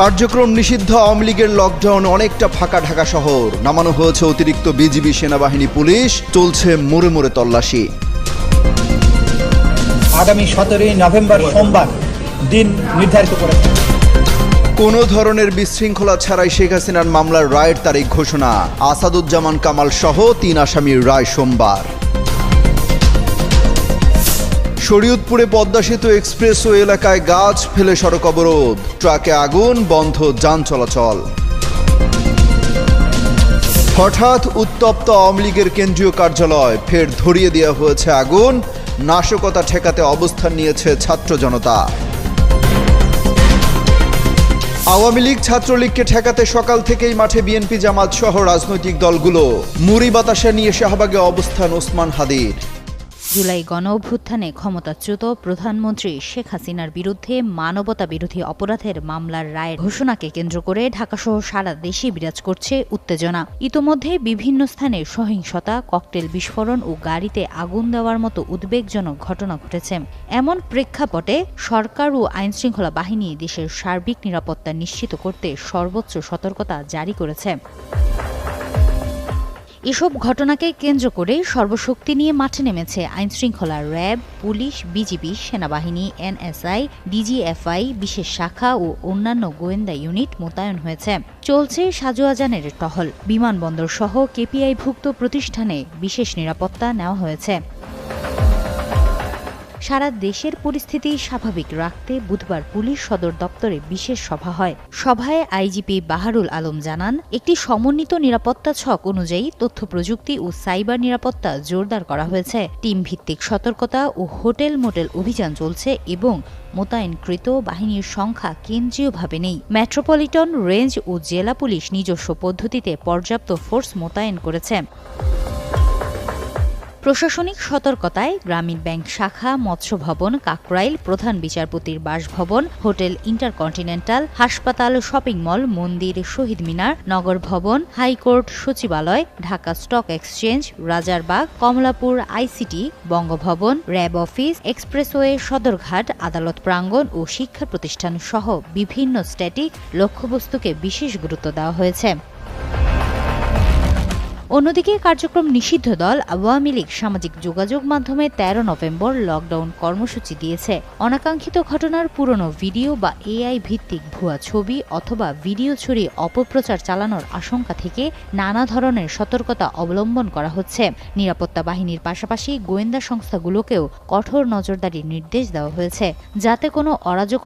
কার্যক্রম নিষিদ্ধ আওয়ামী লীগের লকডাউন, অনেকটা ফাঁকা ঢাকা শহর। নামানো হয়েছে অতিরিক্ত বিজিবি, সেনাবাহিনী, পুলিশ। চলছে মোড়ে মোড়ে তল্লাশি। আগামী 17 নভেম্বর সোমবার দিন নির্ধারিত করেছে। কোনো ধরনের বিশৃঙ্খলা ছাড়াই শেখ হাসিনার মামলার রায়ের তারিখ ঘোষণা। আসাদুজ্জামান কামাল সহ 3 আসামির রায় সোমবার। শরীয়তপুরে পদ্মা সেতু এক্সপ্রেসওয়ে এলাকায় গাছ ফেলে সড়ক অবরোধ, ট্রাকে আগুন, বন্ধ যান চলাচল। হঠাৎ উত্তপ্ত আওয়ামী লীগের কেন্দ্রীয় কার্যালয়, ফের ধরিয়ে দেওয়া হয়েছে আগুন। নাশকতা ঠেকাতে অবস্থান নিয়েছে ছাত্র জনতা। আওয়ামী লীগ ছাত্রলীগকে ঠেকাতে সকাল থেকেই মাঠে বিএনপি, জামাত সহ রাজনৈতিক দলগুলো। মুড়ি বাতাসা নিয়ে শাহবাগে অবস্থান ওসমান হাদির। জুলাই গণঅভ্যুত্থানে ক্ষমতাচ্যুত প্রধানমন্ত্রী শেখ হাসিনার বিরুদ্ধে মানবতা বিরোধী অপরাধের মামলার রায়ের ঘোষণাকে কেন্দ্র করে ঢাকাসহ সারা দেশে বিরাজ করছে উত্তেজনা। ইতোমধ্যে বিভিন্ন স্থানে সহিংসতা, ককটেল বিস্ফোরণ ও গাড়িতে আগুন দেওয়ার মতো উদ্বেগজনক ঘটনা ঘটেছে। এমন প্রেক্ষাপটে সরকার ও আইনশৃঙ্খলা বাহিনী দেশের সার্বিক নিরাপত্তা নিশ্চিত করতে সর্বোচ্চ সতর্কতা জারি করেছে। এসব ঘটনাকে কেন্দ্র করে সর্বশক্তি নিয়ে মাঠে নেমেছে আইনশৃঙ্খলা, র্যাব, পুলিশ, বিজিবি, সেনাবাহিনী, এনএসআই, ডিজিএফআই, বিশেষ শাখা ও অন্যান্য গোয়েন্দা ইউনিট মোতায়েন হয়েছে। চলছে সাজোয়াজানের টহল। বিমানবন্দর সহ কেপিআইভুক্ত প্রতিষ্ঠানে বিশেষ নিরাপত্তা নেওয়া হয়েছে। সারা দেশের পরিস্থিতি স্বাভাবিক রাখতে বুধবার পুলিশ সদর দপ্তরে বিশেষ সভা হয়। সভায় আইজিপি বাহারুল আলম জানান, একটি সমন্বিত নিরাপত্তা ছক অনুযায়ী তথ্য প্রযুক্তি ও সাইবার নিরাপত্তা জোরদার করা হয়েছে। টিম ভিত্তিক সতর্কতা ও হোটেল মোটেল অভিযান চলছে এবং মোতায়েনকৃত বাহিনীর সংখ্যা কেন্দ্রীয়ভাবে নেই। মেট্রোপলিটন, রেঞ্জ ও জেলা পুলিশ নিজস্ব পদ্ধতিতে পর্যাপ্ত ফোর্স মোতায়েন করেছে। প্রশাসনিক সতর্কতায় গ্রামীণ ব্যাংক শাখা, মৎস্য ভবন, কাকরাইল, প্রধান বিচারপতির বাসভবন, হোটেল ইন্টারকন্টিনেন্টাল, হাসপাতাল, শপিং মল, মন্দির, শহীদ মিনার, নগর ভবন, হাইকোর্ট, সচিবালয়, Dhaka stock exchange, Rajarbagh, Kamalapur ICT, Bangabhaban, RAB office, expressway, Sadarghat, আদালত প্রাঙ্গণ ও শিক্ষা প্রতিষ্ঠান সহ বিভিন্ন স্ট্যাটিক লক্ষ্যবস্তুকে বিশেষ গুরুত্ব দেওয়া হয়েছে। অন্যদিকে কার্যক্রম নিষিদ্ধ দল আওয়ামী লীগ সামাজিক যোগাযোগ মাধ্যমে 13 নভেম্বর লকডাউন কর্মসূচি দিয়েছে। অনাকাঙ্ক্ষিত ঘটনার পুরনো ভিডিও বা এআই ভিত্তিক ভুয়া ছবি অথবা ভিডিও ছড়িয়ে অপপ্রচার চালানোর আশঙ্কা থেকে নানা ধরনের সতর্কতা অবলম্বন করা হচ্ছে। নিরাপত্তা বাহিনীর পাশাপাশি গোয়েন্দা সংস্থাগুলোকেও কঠোর নজরদারির নির্দেশ দেওয়া হয়েছে, যাতে কোনো অরাজক